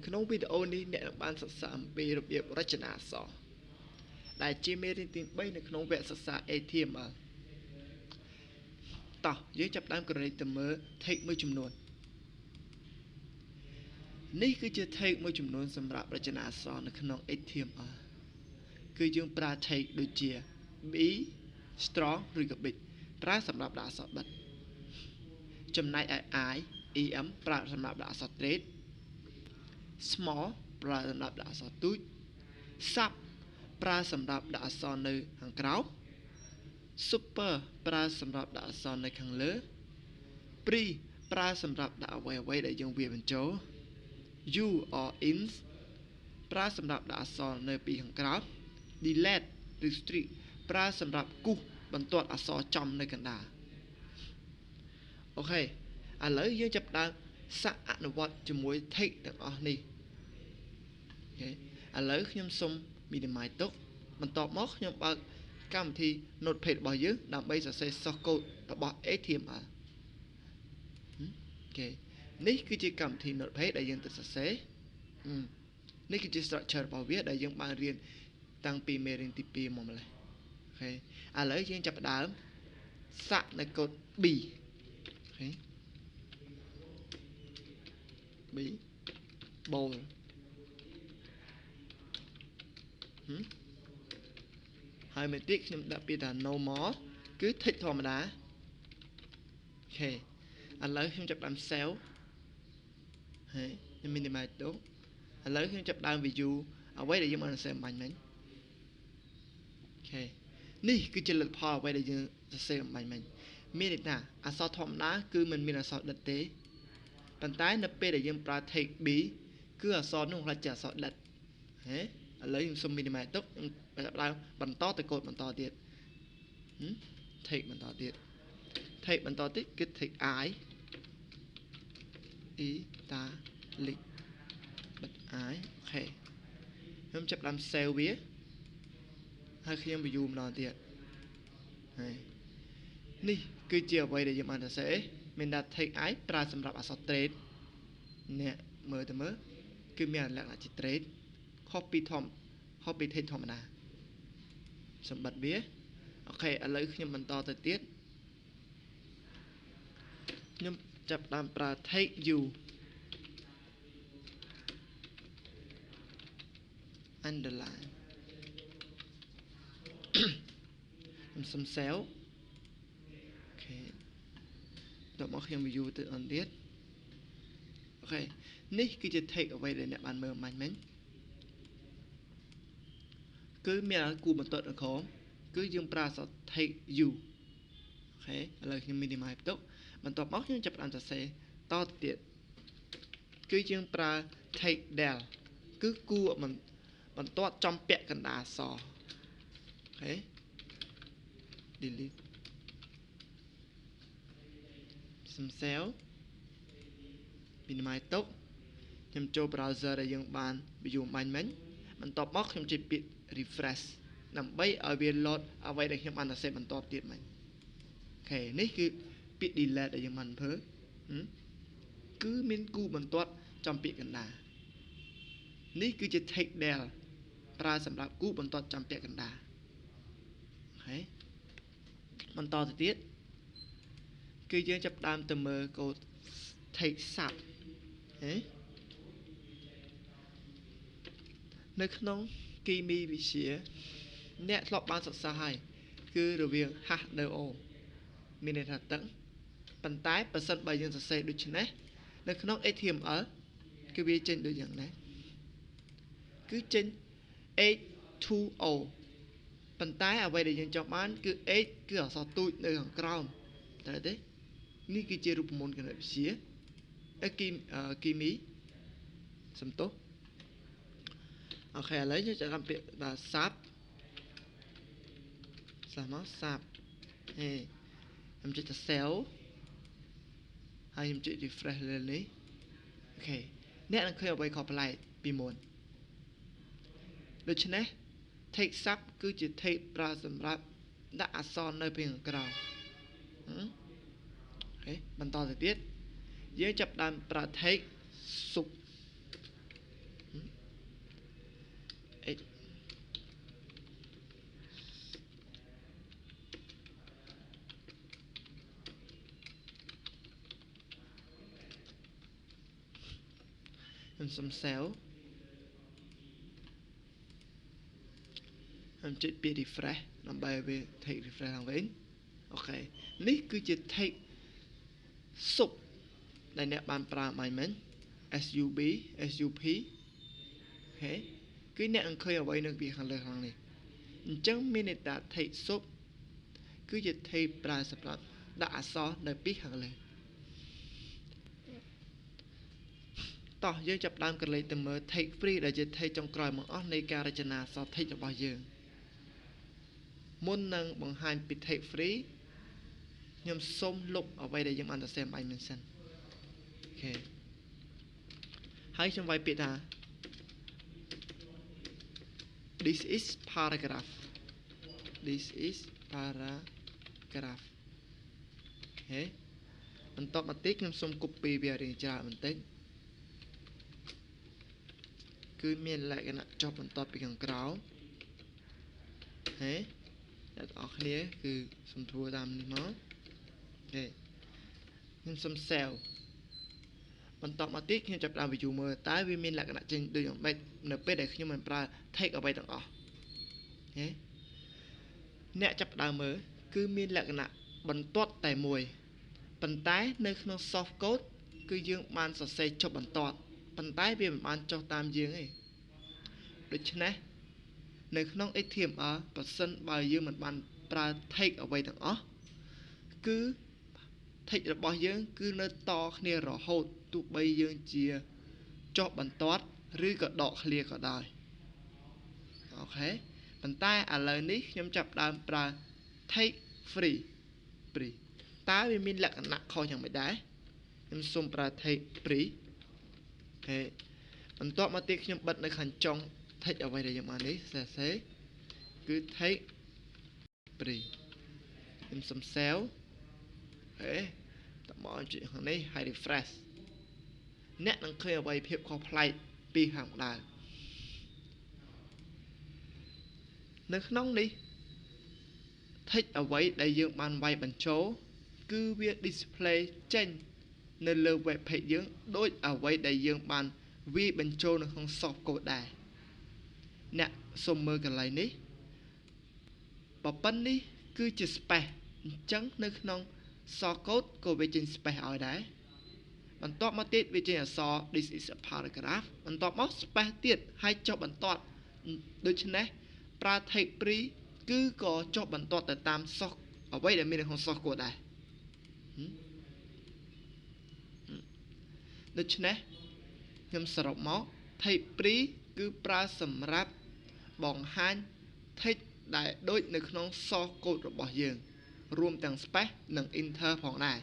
ក្នុងវីដេអូនេះអ្នកនឹងបានសិក្សាអំពីរបៀបរចនាអក្សរដែលជាមេរៀនទី3នៅក្នុងវគ្គសិក្សា HTML តោះយើងចាប់ផ្ដើមក្រឡេកទៅមើល text មួយចំនួននេះគឺជា text មួយចំនួនសម្រាប់រចនាអក្សរនៅក្នុង HTML គឺយើងប្រើ text ដូចជា b strong ឬក៏ big ប្រើសម្រាប់ដាក់អក្សរបិទចំណែកឯ I em ប្រើសម្រាប់ដាក់អក្សរ straight small ប្រើសម្រាប់ដាក់អក្សរទូច sub ប្រើសម្រាប់ដាក់អក្សរនៅខាងក្រោម super ប្រើសម្រាប់ដាក់អក្សរនៅខាងលើ pre ប្រើសម្រាប់ដាក់អ្វីៗដែលយើងវាបញ្ចូល u or ins ប្រើសម្រាប់ដាក់អក្សរនៅពីខាងក្រោម delete ឬ strict ប្រើសម្រាប់គូសបន្ទាត់អក្សរចំនៅកណ្ដាលអូខេឥឡូវយើងចាប់ផ្ដើមសាកអនុវត្តជាមួយ text ទាំងអស់នេះអូខេឥឡូវខ្ញុំសូម minimize ទុកបន្ទាប់មកខ្ញុំបើកកម្មវិធី Notepad របស់យើងដើម្បីសរសេរ source code របស់ HTML អូខេនេះគឺជាកម្មវិធី Notepad ដែលយើងទៅសរសេរនេះគឺជា structure របស់វាដែលយើងបានរៀនតាំងពីមេរៀនទី2មកម្លេះអូខេឥឡូវយើងចាប់ផ្ដើមសាកនៅកូដ B អូខេ B bold ហើយមួយទៀតខ្ញុំដាក់ពាក្យថា no more គឺ text ធម្មតាអូខេឥឡូវខ្ញុំចាប់ដើម save ហើយខ្ញុំ minimize ទៅឥឡូវខ្ញុំចាប់ដើម view អ្វីដែលយើងបានសរសេរបាញ់មិញអូខេនេះគឺជាលទ្ធផលអ្វីដែលយើងសរសេរបាញ់មិញមានន័យថាអក្សរធម្មតាគឺមិនមានអក្សរដិតទេប៉ុន្តែនៅពេលដែលយើងប្រើ text B គឺអក្សរនោះខ្លះជាអក្សរដិតហេឥឡូវខ្ញុំសុំ minimize ទុកខ្ញុំចាប់ដើមបន្តទៅកូដបន្តទៀត text បន្តទៀត text បន្តទៀតគឺ text I italic បិទ I អូខេខ្ញុំចាប់ដើម save វាហើយខ្ញុំ view ម្ដងទៀតហើយនេះគឺជាអ្វីដែលយើងបានសរសេរមានថា text I ប្រើសម្រាប់អក្សរ straight អ្នកមើលទៅមើលគឺមានលក្ខណៈជា straight ខុសពី text ធម្មតាសម្បត្តិវាអូខេឥឡូវខ្ញុំបន្តទៅទៀតខ្ញុំចាប់ដើមប្រើ text u underline ខ្ញុំសុំ save អូខេដល់មកខ្ញុំ view ទៅអនទៀតអូខេនេះគឺជា text អ្វីដែលអ្នកបានមើលមិញគឺមានគូបន្ទាត់នៅក្រោមគឺយើងប្រើអក្សរ text u អូខេឥឡូវខ្ញុំ minimize ទុកបន្ទាប់មកខ្ញុំចាប់ផ្ដើមសរសេរតទៅទៀតគឺយើងប្រើ text del គឺគូបន្ទាត់ចំពាក់កណ្ដាលអក្សរអូខេ delete សំសែវ minimize ទុកខ្ញុំចូល browser ដែលយើងបាន view បាញ់មិញបន្ទាប់មកខ្ញុំចុចពាក្យ refresh ដើម្បីឲ្យវា load អ្វីដែលខ្ញុំបានសរសេរបន្តទៀតមិញអូខេនេះគឺពាក្យ delete ដែលយើងបានធ្វើគឺមានគូបន្ទាត់ចំពាក្យកណ្ដាលនេះគឺជា text del ប្រើសម្រាប់គូបន្ទាត់ចំពាក្យកណ្ដាលអូខេបន្តទៅទៀតគឺយើងចាប់ផ្ដើមទៅមើលកូដ text sub ហេនៅក្នុងគីមីវិទ្យាអ្នកធ្លាប់បានសិក្សាហើយគឺរវាង H2O មានន័យថាទឹកប៉ុន្តែប្រសិនបើយើងសរសេរដូចនេះនៅក្នុង HTML គឺវាចេញដូចយ៉ាងណាគឺចេញ H2O ប៉ុន្តែអ្វីដែលយើងចង់បានគឺ H គឺអក្សរទូចនៅខាងក្រោមត្រូវទេនេះគឺជារូបមន្តគណិតវិទ្យាគីមីសំទោសអូខេឥឡូវយើងចាប់ពាក្យថា sub មក sub ហេខ្ញុំចុចទៅ cell ហើយខ្ញុំចុច refresh លើនេះអូខេអ្នកនឹងឃើញអ្វីខុសប្លែកពីមុនដូច្នេះ text sub គឺជា text ប្រើសម្រាប់ដាក់អក្សរនៅពីខាងក្រោមអូខេបន្តទៅទៀតយើងចាប់ដើមប្រើ text sub ខ្ញុំសុំ cell ខ្ញុំចុចពាក្យ refresh ដើម្បីឲ្យវា take refresh ឡើងវិញអូខេនេះគឺជា take sub ដែលអ្នកបានប្រើបាយមិញ sub sup អូខេគឺអ្នកនឹងឃើញអ្វីនៅពីខាងលើខាងនេះអញ្ចឹងមានន័យថា take sub គឺជា take ប្រើសម្រាប់ដាក់អក្សរនៅពីខាងលើតោះយើងចាប់ដើមកលេចទៅមើល take free ដែលជា take ចុងក្រោយមកអស់នៃការរចនាអក្សរ take របស់យើងមុននឹងបង្ហាញពី take free ខ្ញុំសូមលុបអ្វីដែលយើងបានសរសេរបាញ់មិញសិនអូខេហើយខ្ញុំវាយពាក្យថា this is paragraph ហេបន្តមកទៀតខ្ញុំសូម copy វារៀងច្រើនបន្តិចគឺមានលក្ខណៈចុះបន្តពីខាងក្រោមហេអ្នកទាំងអស់គ្នាគឺសូមធ្វើតាមនេះមកហេខ្ញុំសូម save បន្តមកទៀតខ្ញុំចាប់ដើម view មើលតើវាមានលក្ខណៈចេញដូចយ៉ាងម៉េចនៅពេលដែលខ្ញុំមិនប្រើ take អ្វីទាំងអស់ហេអ្នកចាប់ដើមមើលគឺមានលក្ខណៈបន្ទាត់តែមួយប៉ុន្តែនៅក្នុង soft code គឺយើងបានសរសេរចុះបន្ទាត់ប៉ុន្តែវាមិនបានចុះតាមយើងទេដូច្នេះនៅក្នុង HTML ប្រសិនបើយើងមិនបានប្រើ take អ្វីទាំងអស់គឺ take របស់យើងគឺនៅតគ្នារហូតទោះបីយើងជាចុះបន្ទាត់ឬក៏ដក clear ក៏ដោយអូខេប៉ុន្តែឥឡូវនេះខ្ញុំចាប់ដើមប្រើ take free តើវាមានលក្ខណៈខុសយ៉ាងម៉េចដែរខ្ញុំសូមប្រើ take free ហេបន្ទាប់មកទៀតខ្ញុំបិទនៅខាងចុង take អ្វីដែលយើងបាននេះសរសេរគឺ take free ខ្ញុំសុំ save ហេតមកជិះខាងនេះហើយ refresh អ្នកនឹងឃើញអ្វីភាពខុសប្លែកពីខាងដើមនៅក្នុងនេះ take អ្វីដែលយើងបានវាយបញ្ចូលគឺវា display ចេញនៅលើ web page យើងដូចអ្វីដែលយើងបានវាយបញ្ចូលនៅក្នុង soft code ដែរអ្នកសូមមើលកន្លែងនេះប៉ុណ្ណេះនេះគឺជា space អញ្ចឹងនៅក្នុង source code ក៏វាចេញ space ឲ្យដែរបន្ទាប់មកទៀតវាចេញអក្សរ this is a paragraph បន្ទាប់មក space ទៀតហើយចុះបន្ទាត់ដូច្នេះប្រើ take free គឺក៏ចុះបន្ទាត់ទៅតាម source អ្វីដែលមាននៅក្នុង source code ដែរដូច្នេះខ្ញុំសរុបមក take free គឺប្រើសម្រាប់បង្ហាញ text ដែលដូចនៅក្នុង source code របស់យើងរួមទាំង space និង enter ផងដែរ